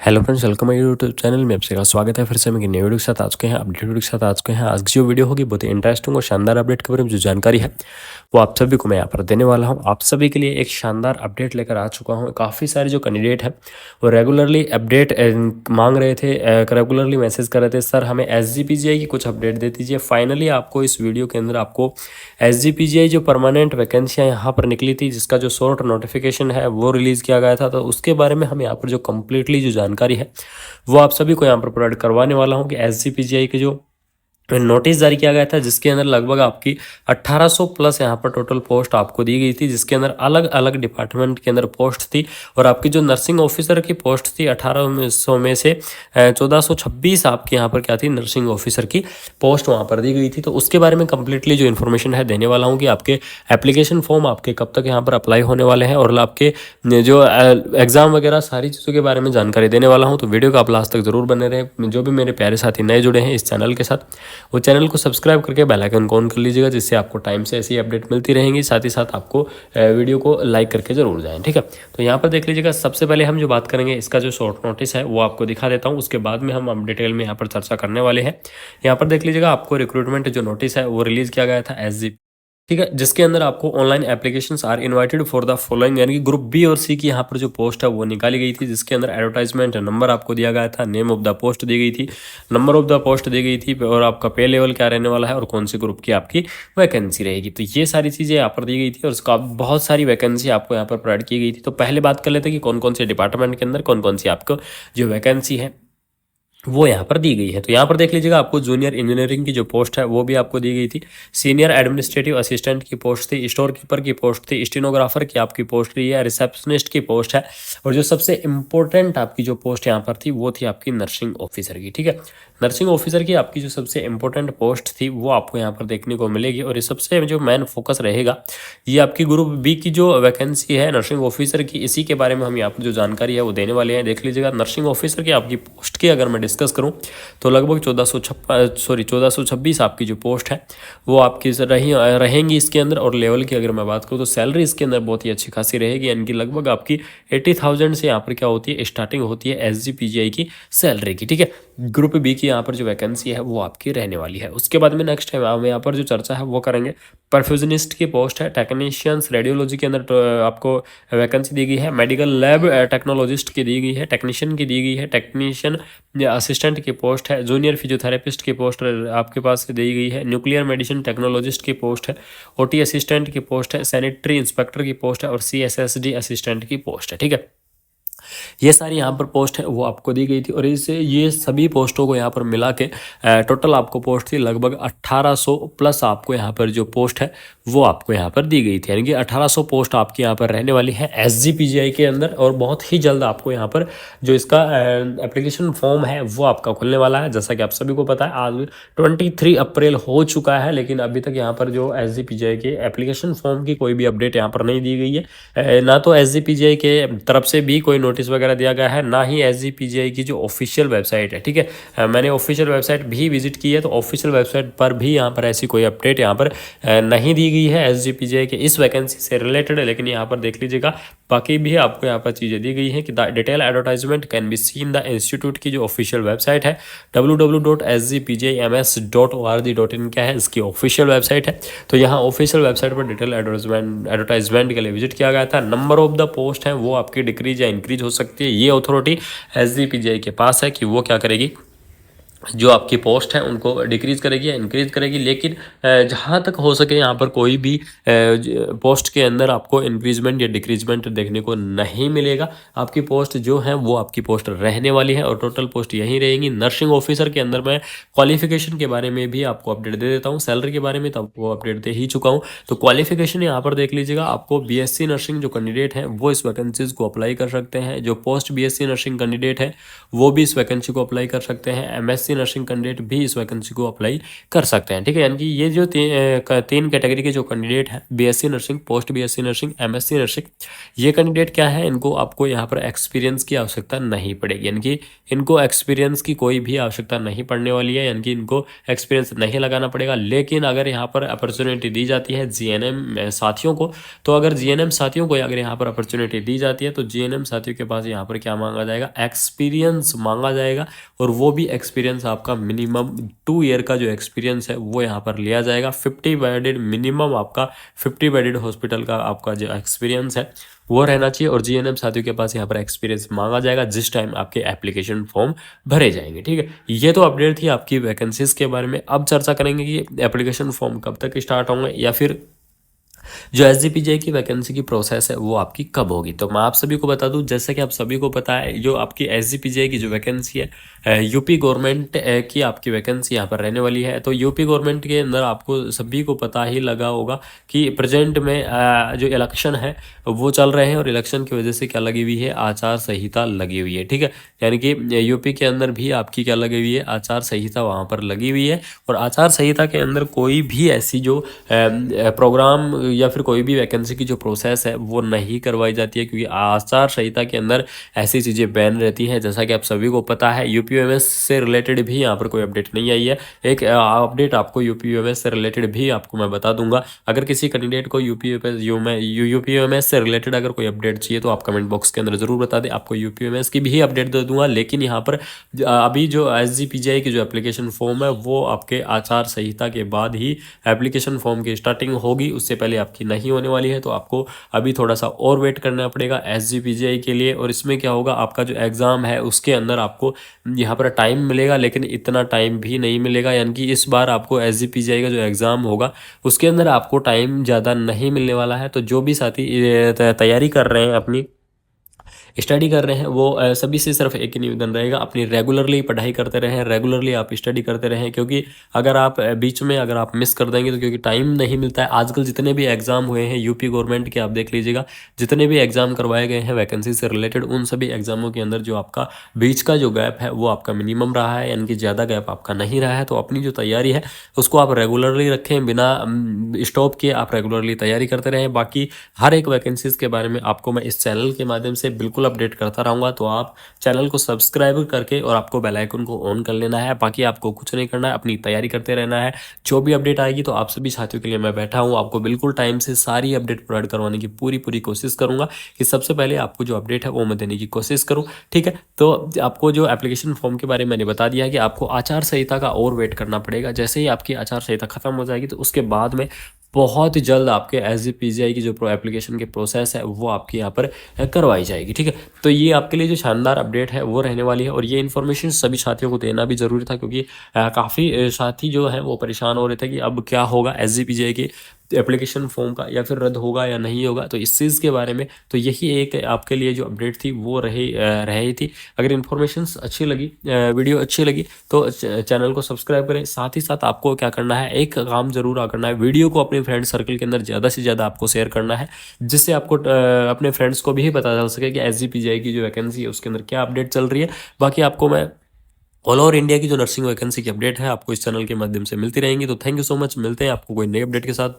Hello friends, welcome my YouTube channel में आपका स्वागत है। फिर से मैं एक नई वीडियो के साथ आ चुके हैं, अपडेट वीडियो के साथ आ चुके हैं। आज की जो वीडियो होगी बहुत ही इंटरेस्टिंग और शानदार अपडेट के बारे में जो जानकारी है वो आप सभी को मैं यहाँ पर देने वाला हूँ। आप सभी के लिए एक शानदार अपडेट लेकर आ चुका हूँ। काफ़ी सारे जो कैंडिडेट हैं वो रेगुलरली अपडेट मांग रहे थे, रेगुलरली मैसेज कर रहे थे, सर हमें SGPGI की कुछ अपडेट दे दीजिए। फाइनली आपको इस वीडियो के अंदर आपको SGPGI जो परमानेंट वैकेंसियाँ यहाँ पर निकली थी, जिसका जो शॉर्ट नोटिफिकेशन है वो रिलीज़ किया गया था, तो उसके बारे में हम यहाँ पर जो कम्प्लीटली जो जानकारी है वो आप सभी को यहाँ पर प्रोवाइड करवाने वाला हूँ कि SGPGI के जो नोटिस जारी किया गया था, जिसके अंदर लगभग आपकी 1800 प्लस यहाँ पर टोटल पोस्ट आपको दी गई थी, जिसके अंदर अलग अलग डिपार्टमेंट के अंदर पोस्ट थी। और आपकी जो नर्सिंग ऑफिसर की पोस्ट थी 1800 में से 1426 आपकी यहाँ पर क्या थी, नर्सिंग ऑफिसर की पोस्ट वहाँ पर दी गई थी। तो उसके बारे में कंप्लीटली जो इन्फॉर्मेशन है देने वाला हूँ कि आपके एप्लीकेशन फॉर्म आपके कब तक यहाँ पर अप्लाई होने वाले हैं और आपके जो एग्ज़ाम वगैरह सारी चीज़ों के बारे में जानकारी देने वाला हूँ। तो वीडियो को आप लास्ट तक जरूर बने रहे। जो भी मेरे प्यारे साथी नए जुड़े हैं इस चैनल के साथ, वो चैनल को सब्सक्राइब करके बेल आइकन को ऑन कर लीजिएगा, जिससे आपको टाइम से ऐसी अपडेट मिलती रहेंगी। साथ ही साथ आपको वीडियो को लाइक करके जरूर जाएं, ठीक है। तो यहाँ पर देख लीजिएगा, सबसे पहले हम जो बात करेंगे इसका जो शॉर्ट नोटिस है वो आपको दिखा देता हूँ, उसके बाद में हम डिटेल में यहाँ पर चर्चा करने वाले हैं। यहाँ पर देख लीजिएगा, आपको रिक्रूटमेंट जो नोटिस है वो रिलीज़ किया गया था SG, ठीक है, जिसके अंदर आपको online applications are invited for the following, यानी कि ग्रुप बी और सी की यहाँ पर जो पोस्ट है वो निकाली गई थी, जिसके अंदर एडवर्टाइजमेंट नंबर आपको दिया गया था, नेम ऑफ द पोस्ट दी गई थी, नंबर ऑफ द पोस्ट दी गई थी, और आपका पे लेवल क्या रहने वाला है और कौन सी ग्रुप की आपकी वैकेंसी रहेगी। तो ये सारी चीज़ें यहाँ पर दी गई थी और उसका बहुत सारी वैकेंसी आपको यहाँ पर प्रोवाइड की गई थी। तो पहले बात कर लेते हैं कि कौन कौन से डिपार्टमेंट के अंदर कौन कौन सी आपको जो वैकेंसी है वो यहाँ पर दी गई है। तो यहाँ पर देख लीजिएगा, आपको जूनियर इंजीनियरिंग की जो पोस्ट है वो भी आपको दी गई थी, सीनियर एडमिनिस्ट्रेटिव असिस्टेंट की पोस्ट थी, स्टोर कीपर की पोस्ट थी, स्टेनोग्राफर की आपकी पोस्ट रही है, रिसेप्शनिस्ट की पोस्ट है, और जो सबसे इंपॉर्टेंट आपकी जो पोस्ट यहाँ पर थी वो थी आपकी नर्सिंग ऑफिसर की, ठीक है। नर्सिंग ऑफिसर की आपकी जो सबसे इंपॉर्टेंट पोस्ट थी वो आपको यहाँ पर देखने को मिलेगी, और ये सबसे जो मेन फोकस रहेगा ये आपकी ग्रुप बी की जो वैकेंसी है नर्सिंग ऑफिसर की, इसी के बारे में हम यहाँ पर जो जानकारी है वो देने वाले हैं। देख लीजिएगा, नर्सिंग ऑफिसर की आपकी पोस्ट की अगर मैं डिस्कस करूं तो लगभग 1426 आपकी जो पोस्ट है वो आपकी रहेंगी इसके अंदर। और लेवल की अगर मैं बात करूं तो सैलरी इसके अंदर बहुत ही अच्छी खासी रहेगी, यानी कि लगभग आपकी 80,000 से यहाँ पर क्या होती है, स्टार्टिंग होती है SGPGI की सैलरी की, ठीक है। ग्रुप बी की यहाँ पर जो वैकेंसी है वो आपकी रहने वाली है। उसके बाद में नेक्स्ट है हम यहाँ पर जो चर्चा है वो करेंगे, परफ्यूजनिस्ट की पोस्ट है, टेक्नीशियंस रेडियोलॉजी के अंदर आपको वैकेंसी दी गई है, मेडिकल लैब टेक्नोलॉजिस्ट की दी गई है, टेक्नीशियन की दी गई है, टेक्नीशियन असिस्टेंट की पोस्ट है, जूनियर फिजियोथेरेपिस्ट की पोस्ट आपके पास दी गई है, न्यूक्लियर मेडिसिन टेक्नोलॉजिस्ट की पोस्ट है, OT असिस्टेंट की पोस्ट है, सैनिटरी इंस्पेक्टर की पोस्ट है, और CSSD असिस्टेंट की पोस्ट है, ठीक है। ये सारी यहाँ पर पोस्ट है वो आपको दी गई थी, और इससे ये सभी पोस्टों को यहाँ पर मिला के टोटल आपको पोस्ट थी लगभग 1800 प्लस आपको यहाँ पर जो पोस्ट है वो आपको यहाँ पर दी गई थी, यानी कि 1800 पोस्ट आपकी यहाँ पर रहने वाली है SGPGI के अंदर। और बहुत ही जल्द आपको यहाँ पर जो इसका एप्लीकेशन फॉर्म है वो आपका खुलने वाला है। जैसा कि आप सभी को पता है, आज 23 अप्रैल हो चुका है, लेकिन अभी तक यहाँ पर जो SGPGI के एप्लीकेशन फॉर्म की कोई भी अपडेट यहाँ पर नहीं दी गई है, ना तो SGPGI के तरफ से भी कोई नोटिस वगैरह दिया गया है, ना ही SGPGI की जो ऑफिशियल वेबसाइट है, ठीक है। मैंने ऑफिशियल वेबसाइट भी विजिट की है, तो ऑफिशियल वेबसाइट पर भी यहाँ पर ऐसी कोई अपडेट यहाँ पर नहीं दी गई है SGPGI के इस वैकेंसी से रिलेटेड। लेकिन यहाँ पर देख लीजिएगा, बाकी भी आपको यहाँ पर चीज़ें दी गई हैं कि the detail advertisement can be seen the institute की जो ऑफिशियल वेबसाइट है www.sgpjims.org.in क्या है, इसकी ऑफिशियल वेबसाइट है। तो यहाँ ऑफिशियल वेबसाइट पर डिटेल एडवर्टाइजमेंट के लिए विजिट किया गया था। नंबर ऑफ द पोस्ट है वो आपकी डिक्रीज या इंक्रीज हो सकती है, ये अथॉरिटी SGPGI के पास है कि वो क्या करेगी, जो आपकी पोस्ट है उनको डिक्रीज करेगी या इंक्रीज करेगी। लेकिन जहाँ तक हो सके यहाँ पर कोई भी पोस्ट के अंदर आपको इंक्रीजमेंट या डिक्रीजमेंट देखने को नहीं मिलेगा। आपकी पोस्ट जो है वो आपकी पोस्ट रहने वाली है, और टोटल पोस्ट यहीं रहेंगी। नर्सिंग ऑफिसर के अंदर मैं क्वालिफिकेशन के बारे में भी आपको अपडेट दे देता हूँ, सैलरी के बारे में तो आपको अपडेट दे ही चुका हूँ। तो क्वालिफिकेशन यहाँ पर देख लीजिएगा, आपको BSc नर्सिंग जो कैंडिडेट है वो इस वैकेंसीज को अप्लाई कर सकते हैं। जो पोस्ट BSc नर्सिंग कैंडिडेट है वो भी इस वैकेंसी को अप्लाई कर सकते हैं। MSc बीएससी नर्सिंग कैंडिडेट भी इस वैकेंसी को अप्लाई कर सकते हैं, ठीक है। यानी कि ये जो तीन कैटेगरी के जो कैंडिडेट हैं, BSc nursing, post BSc nursing, MSc nursing, ये कैंडिडेट क्या है, इनको आपको यहाँ पर एक्सपीरियंस की आवश्यकता नहीं पड़ेगी, यानी कि इनको एक्सपीरियंस की कोई भी आवश्यकता नहीं पड़ने वाली है, यानी कि इनको एक्सपीरियंस नहीं लगाना पड़ेगा। लेकिन अगर यहाँ पर अपॉर्चुनिटी दी जाती है जीएनएम साथियों को, तो अगर जीएनएम साथियों को अगर यहाँ पर अपॉर्चुनिटी दी जाती है तो जीएनएम साथियों के पास यहाँ पर क्या मांगा जाएगा, एक्सपीरियंस मांगा जाएगा, और वो भी एक्सपीरियंस आपका मिनिमम 2 ईयर का जो एक्सपीरियंस है वो यहाँ पर लिया जाएगा। 50 बेडेड मिनिमम आपका 50 बेडेड हॉस्पिटल का आपका जो एक्सपीरियंस है वो रहना चाहिए, और जीएनएम साथियों के पास यहाँ पर एक्सपीरियंस मांगा जाएगा जिस टाइम आपके एप्लीकेशन फॉर्म भरे जाएंगे, ठीक है। ये तो अपडेट थी आपकी वैकेंसीज के बारे में। अब चर्चा करेंगे कि एप्लीकेशन फॉर्म कब तक स्टार्ट होंगे, या फिर जो एसजीपीजे की वैकेंसी की प्रोसेस है वो आपकी कब होगी। तो मैं आप सभी को बता दूं, जैसे कि आप सभी को पता है, जो आपकी एसजीपीजे की जो वैकेंसी है यूपी गवर्नमेंट की आपकी वैकेंसी यहाँ पर रहने वाली है। तो यूपी गवर्नमेंट के अंदर आपको सभी को पता ही लगा होगा कि प्रेजेंट में जो इलेक्शन है वो चल रहे हैं, और इलेक्शन की वजह से क्या लगी हुई है, आचार संहिता लगी हुई है, ठीक है। यानी कि यूपी के अंदर भी आपकी क्या लगी हुई है, आचार संहिता वहाँ पर लगी हुई है, और आचार संहिता के अंदर कोई भी ऐसी जो प्रोग्राम या फिर कोई भी वैकेंसी की जो प्रोसेस है वो नहीं करवाई जाती है, क्योंकि आचार संहिता के अंदर ऐसी चीज़ें बैन रहती हैं। जैसा कि आप सभी को पता है, यूपीएमएस से रिलेटेड भी यहाँ पर कोई अपडेट नहीं आई है। एक अपडेट आपको यूपीएमएस से रिलेटेड भी आपको मैं बता दूंगा। अगर किसी कैंडिडेट को यूपीएमएस से रिलेटेड अगर कोई अपडेट चाहिए तो आप कमेंट बॉक्स के अंदर जरूर बता दें, आपको यूपीएमएस की भी अपडेट दे दूंगा। लेकिन यहाँ पर अभी जो एसजीपीजीआई की जो एप्लीकेशन फॉर्म है वो आपके आचार संहिता के बाद ही एप्लीकेशन फॉर्म की स्टार्टिंग होगी, उससे पहले आपकी नहीं होने वाली है। तो आपको अभी थोड़ा सा और वेट करना पड़ेगा एसजीपीजीआई के लिए। और इसमें क्या होगा, आपका जो एग्ज़ाम है उसके अंदर आपको यहाँ पर टाइम मिलेगा, लेकिन इतना टाइम भी नहीं मिलेगा। यानी कि इस बार आपको एसजीपीजीआई का जो एग्ज़ाम होगा उसके अंदर आपको टाइम ज़्यादा नहीं मिलने वाला है। तो जो भी साथी तैयारी कर रहे हैं, अपनी स्टडी कर रहे हैं, वो सभी से सिर्फ एक ही निवेदन रहेगा, अपनी रेगुलरली पढ़ाई करते रहें, रेगुलरली आप स्टडी करते रहें। क्योंकि अगर आप बीच में अगर आप मिस कर देंगे तो क्योंकि टाइम नहीं मिलता है। आजकल जितने भी एग्ज़ाम हुए हैं यूपी गवर्नमेंट के, आप देख लीजिएगा, जितने भी एग्ज़ाम करवाए गए हैं वैकेंसी से रिलेटेड, उन सभी एग्ज़ामों के अंदर जो आपका बीच का जो गैप है वो आपका मिनिमम रहा है, यानी कि ज़्यादा गैप आपका नहीं रहा है। तो अपनी जो तैयारी है उसको आप रेगुलरली रखें, बिना स्टॉप किए आप रेगुलरली तैयारी करते रहें। बाकी हर एक वैकेंसीज़ के बारे में आपको मैं इस चैनल के माध्यम से बिल्कुल अपडेट करता रहूँगा। तो आप चैनल को सब्सक्राइब करके और आपको बेल आइकन को ऑन कर लेना है। बाकी आपको कुछ नहीं करना है, अपनी तैयारी करते रहना है। जो भी अपडेट आएगी तो आप सभी साथियों के लिए मैं बैठा हूँ, आपको बिल्कुल टाइम से सारी अपडेट प्रोवाइड करवाने की पूरी कोशिश करूँगा कि सबसे पहले आपको जो अपडेट है वो मैं देने की कोशिश करूँ, ठीक है। तो आपको जो एप्लीकेशन फॉर्म के बारे में मैंने बता दिया है कि आपको आचार संहिता का और वेट करना पड़ेगा। जैसे ही आपकी आचार संहिता खत्म हो जाएगी तो उसके बाद में बहुत जल्द आपके एसजीपीजीआई की जो एप्लीकेशन की प्रोसेस है वो आपकी यहाँ पर करवाई जाएगी, ठीक है। तो ये आपके लिए जो शानदार अपडेट है वो रहने वाली है, और ये इन्फॉर्मेशन सभी साथियों को देना भी ज़रूरी था, क्योंकि काफ़ी साथी जो हैं वो परेशान हो रहे थे कि अब क्या होगा एसजीपीजीआई के एप्लीकेशन फॉर्म का, या फिर रद्द होगा या नहीं होगा। तो इस चीज़ के बारे में तो यही एक आपके लिए जो अपडेट थी वो रही थी। अगर इन्फॉर्मेशन अच्छी लगी, वीडियो अच्छी लगी तो चैनल को सब्सक्राइब करें। साथ ही साथ आपको क्या करना है, एक काम जरूर करना है, वीडियो को अपने फ्रेंड सर्कल के अंदर ज़्यादा से ज़्यादा आपको शेयर करना है, जिससे आपको अपने फ्रेंड्स को भी पता चल सके कि एसजीपीजीआई की जो वैकेंसी है उसके अंदर क्या अपडेट चल रही है। बाकी आपको मैं ऑल ओवर इंडिया की जो नर्सिंग वैकेंसी की अपडेट है आपको इस चैनल के माध्यम से मिलती रहेंगी। तो थैंक यू सो मच, मिलते हैं आपको कोई नई अपडेट के साथ।